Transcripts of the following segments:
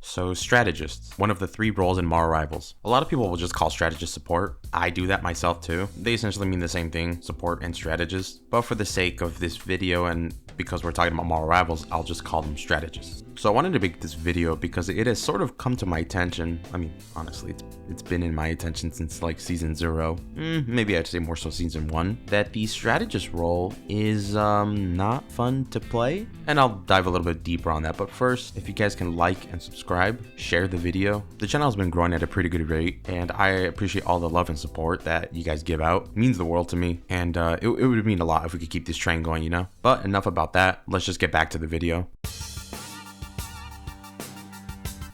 So Strategist, one of the 3 roles in Mar Rivals. A lot of people will just call Strategist support. I do that myself too. They essentially mean the same thing, support and Strategist. But for the sake of this video and because we're talking about Mar Rivals, I'll just call them Strategists. So I wanted to make this video because it has sort of come to my attention. I mean, honestly, it's been in my attention since like season 0. Maybe I'd say more so season 1. That the Strategist role is not fun to play. And I'll dive a little bit deeper on that. But first, if you guys can like and subscribe, share the video. The channel has been growing at a pretty good rate, and I appreciate all the love and support that you guys give out. It means the world to me, and it would mean a lot if we could keep this train going, you know? But enough about that. Let's just get back to the video.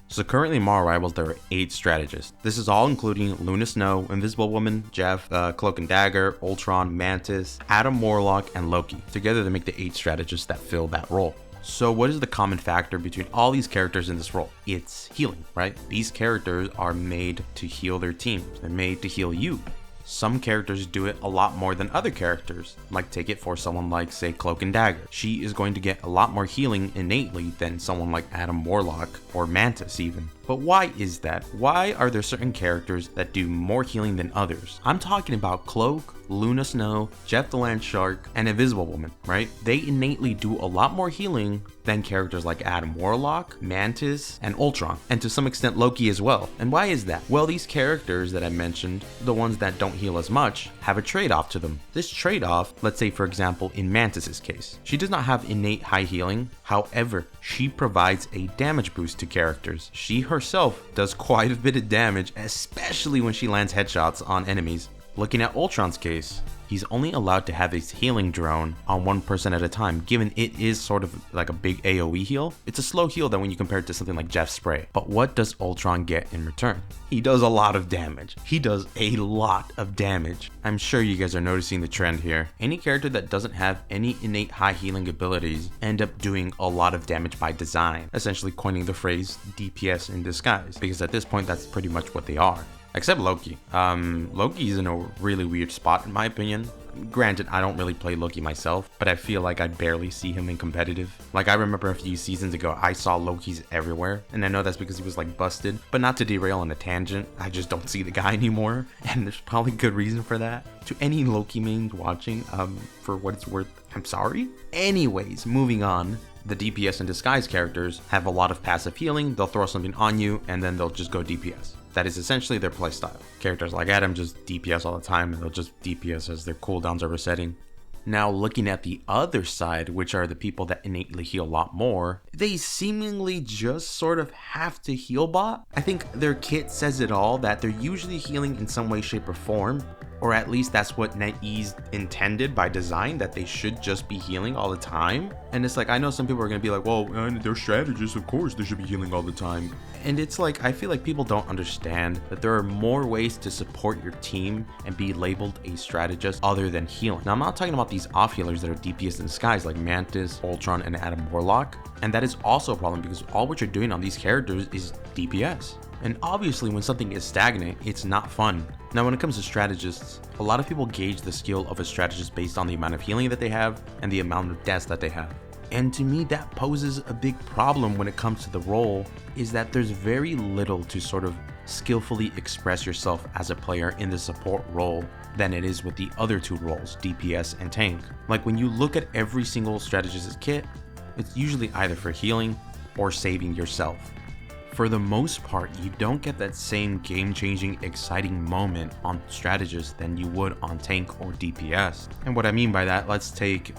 So currently in Mar Rivals, there are 8 strategists. This is all including Luna Snow, Invisible Woman, Jeff, Cloak and Dagger, Ultron, Mantis, Adam Warlock, and Loki. Together they make the 8 strategists that fill that role. So what is the common factor between all these characters in this role? It's healing, right? These characters are made to heal their teams. They're made to heal you. Some characters do it a lot more than other characters. Like take it for someone like, say, Cloak and Dagger. She is going to get a lot more healing innately than someone like Adam Warlock or Mantis even. But why is that? Why are there certain characters that do more healing than others? I'm talking about Cloak, Luna Snow, Jeff the Land Shark, and Invisible Woman, right? They innately do a lot more healing than characters like Adam Warlock, Mantis, and Ultron, and to some extent Loki as well. And why is that? Well, these characters that I mentioned, the ones that don't heal as much, have a trade-off to them. This trade-off, let's say for example in Mantis's case, she does not have innate high healing. However, she provides a damage boost to characters. She herself does quite a bit of damage, especially when she lands headshots on enemies. Looking at Ultron's case, he's only allowed to have his healing drone on one person at a time, given it is sort of like a big AoE heal. It's a slow heal than when you compare it to something like Jeff's spray. But what does Ultron get in return? He does a lot of damage. He does a lot of damage. I'm sure you guys are noticing the trend here. Any character that doesn't have any innate high healing abilities end up doing a lot of damage by design, essentially coining the phrase DPS in disguise, because at this point that's pretty much what they are. Except Loki. Loki's in a really weird spot in my opinion. Granted, I don't really play Loki myself, but I feel like I barely see him in competitive. Like I remember a few seasons ago, I saw Loki's everywhere, and I know that's because he was like busted, but not to derail on a tangent, I just don't see the guy anymore, and there's probably good reason for that. To any Loki mains watching, for what it's worth, I'm sorry. Anyways, moving on. The DPS and disguise characters have a lot of passive healing. They'll throw something on you, and then they'll just go DPS. That is essentially their playstyle. Characters like Adam just DPS all the time, and they'll just DPS as their cooldowns are resetting. Now looking at the other side, which are the people that innately heal a lot more, they seemingly just sort of have to heal bot. I think their kit says it all, that they're usually healing in some way, shape, or form. Or at least that's what NetEase intended by design, that they should just be healing all the time. And it's like, I know some people are going to be like, well, they're strategists, of course they should be healing all the time. And it's like, I feel like people don't understand that there are more ways to support your team and be labeled a strategist other than healing. Now, I'm not talking about these off healers that are DPS in disguise like Mantis, Ultron, and Adam Warlock. And that is also a problem because all what you're doing on these characters is DPS. And obviously when something is stagnant, it's not fun. Now when it comes to strategists, a lot of people gauge the skill of a strategist based on the amount of healing that they have and the amount of deaths that they have. And to me that poses a big problem when it comes to the role, is that there's very little to sort of skillfully express yourself as a player in the support role than it is with the other 2 roles, DPS and tank. Like when you look at every single strategist's kit, it's usually either for healing or saving yourself. For the most part, you don't get that same game-changing, exciting moment on strategist than you would on tank or DPS. And what I mean by that, let's take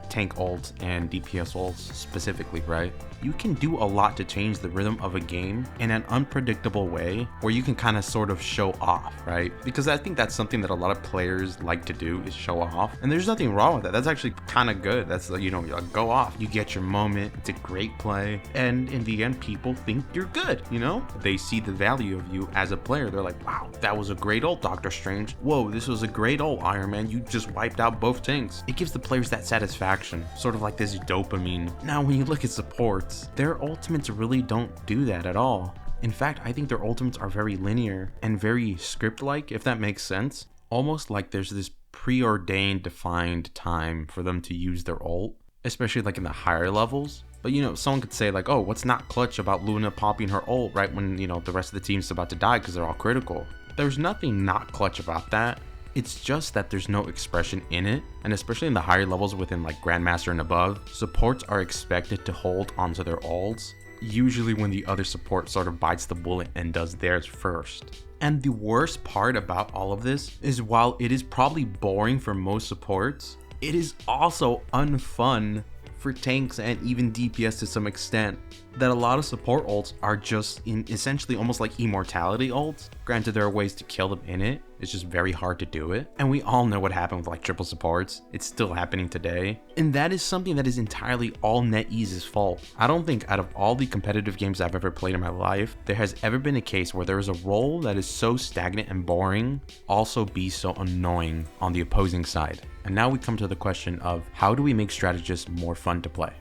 tank ult and DPS ults specifically, right? You can do a lot to change the rhythm of a game in an unpredictable way where you can kind of sort of show off, right? Because I think that's something that a lot of players like to do, is show off. And there's nothing wrong with that. That's actually kind of good. That's, you know, go off. You get your moment. It's a great play. And in the end, people think you're good, you know? They see the value of you as a player. They're like, wow, that was a great ult, Doctor Strange. Whoa, this was a great ult, Iron Man. You just wiped out both tanks. It gives the players that satisfaction, sort of like this dopamine. Now, when you look at support, their ultimates really don't do that at all. In fact, I think their ultimates are very linear and very script-like, if that makes sense. Almost like there's this preordained, defined time for them to use their ult, especially like in the higher levels. But someone could say like, oh, what's not clutch about Luna popping her ult right when, the rest of the team's about to die because they're all critical? There's nothing not clutch about that. It's just that there's no expression in it, and especially in the higher levels within like Grandmaster and above, supports are expected to hold onto their ults, usually when the other support sort of bites the bullet and does theirs first. And the worst part about all of this is while it is probably boring for most supports, it is also unfun for tanks and even DPS to some extent, that a lot of support ults are just essentially almost like immortality ults. Granted, there are ways to kill them in it, it's just very hard to do it. And we all know what happened with like triple supports. It's still happening today. And that is something that is entirely all NetEase's fault. I don't think out of all the competitive games I've ever played in my life, there has ever been a case where there is a role that is so stagnant and boring, also be so annoying on the opposing side. And now we come to the question of how do we make Strategists more fun to play?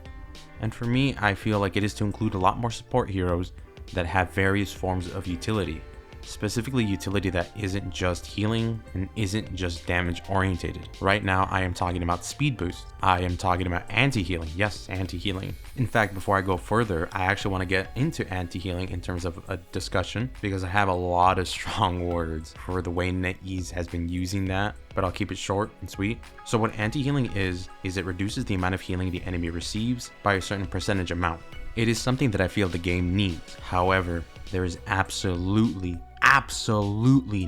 And for me, I feel like it is to include a lot more support heroes that have various forms of utility. Specifically utility that isn't just healing and isn't just damage orientated. Right now I am talking about speed boost. I am talking about anti-healing. Yes, anti-healing. In fact, before I go further, I actually want to get into anti-healing in terms of a discussion because I have a lot of strong words for the way NetEase has been using that, but I'll keep it short and sweet. So what anti-healing is it reduces the amount of healing the enemy receives by a certain percentage amount. It is something that I feel the game needs. However, there is absolutely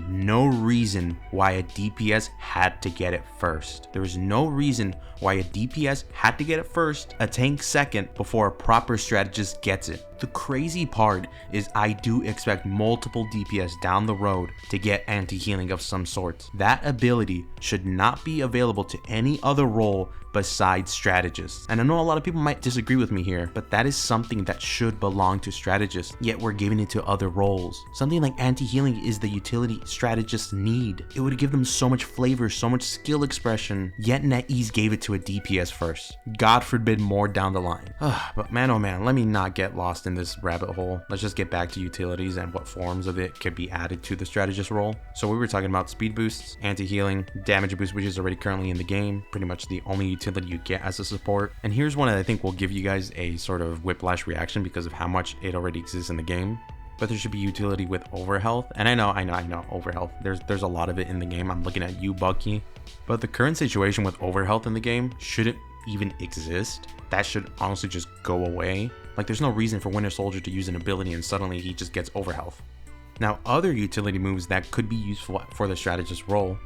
no reason why a DPS had to get it first. There is no reason why a DPS had to get it first, a tank second, before a proper strategist gets it. The crazy part is I do expect multiple DPS down the road to get anti-healing of some sort. That ability should not be available to any other role besides strategists. And I know a lot of people might disagree with me here, but that is something that should belong to strategists, yet we're giving it to other roles. Something like anti-healing is the utility strategists need. It would give them so much flavor, so much skill expression, yet NetEase gave it to a DPS first. God forbid more down the line. But man, oh man, let me not get lost in this rabbit hole. Let's just get back to utilities and what forms of it could be added to the strategist role. So we were talking about speed boosts, anti-healing, damage boost, which is already currently in the game, pretty much the only utility you get as a support. And here's one that I think will give you guys a sort of whiplash reaction because of how much it already exists in the game. But there should be utility with overhealth. And I know overhealth. There's a lot of it in the game. I'm looking at you, Bucky. But the current situation with overhealth in the game shouldn't even exist. That should honestly just go away. Like there's no reason for Winter Soldier to use an ability and suddenly he just gets overhealth. Now other utility moves that could be useful for the strategist role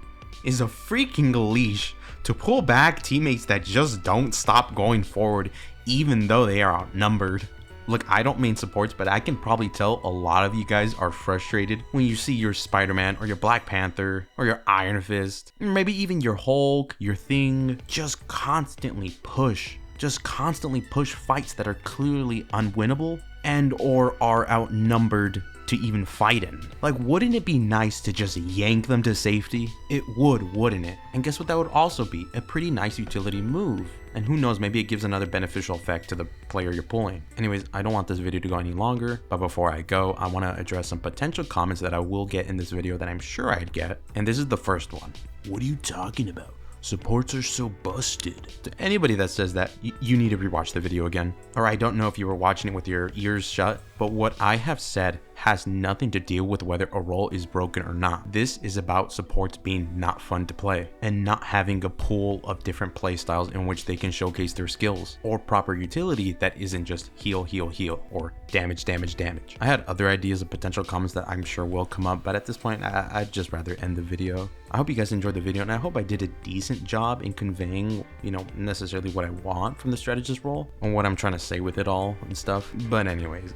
is a freaking leash to pull back teammates that just don't stop going forward even though they are outnumbered. Look, I don't main supports, but I can probably tell a lot of you guys are frustrated when you see your Spider-Man or your Black Panther or your Iron Fist, or maybe even your Hulk, your Thing, just constantly push fights that are clearly unwinnable and or are outnumbered to even fight in. Like, wouldn't it be nice to just yank them to safety? It would, wouldn't it? And guess what that would also be? A pretty nice utility move. And who knows, maybe it gives another beneficial effect to the player you're pulling. Anyways, I don't want this video to go any longer, but before I go, I want to address some potential comments that I will get in this video that I'm sure I'd get. And this is the first one. What are you talking about? Supports are so busted. To anybody that says that, you need to rewatch the video again. Or I don't know if you were watching it with your ears shut, but what I have said has nothing to do with whether a role is broken or not. This is about supports being not fun to play and not having a pool of different playstyles in which they can showcase their skills, or proper utility that isn't just heal, heal, heal, or damage, damage, damage. I had other ideas of potential comments that I'm sure will come up, but at this point, I'd just rather end the video. I hope you guys enjoyed the video, and I hope I did a decent job in conveying, necessarily what I want from the strategist role and what I'm trying to say with it all and stuff. But anyways,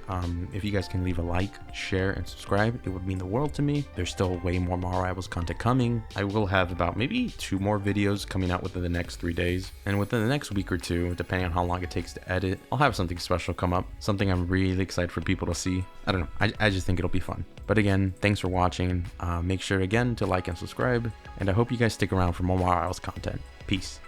if you guys can leave a like, share, and subscribe, it would mean the world to me. There's still way more Marvel Rivals content coming. I will have about maybe 2 more videos coming out within the next 3 days, and within the next week or 2, depending on how long it takes to edit, I'll have something special come up, something I'm really excited for people to see. I don't know, I just think it'll be fun. But again, thanks for watching. Make sure again to like and subscribe, and I hope you guys stick around for more Marvel Rivals content. Peace.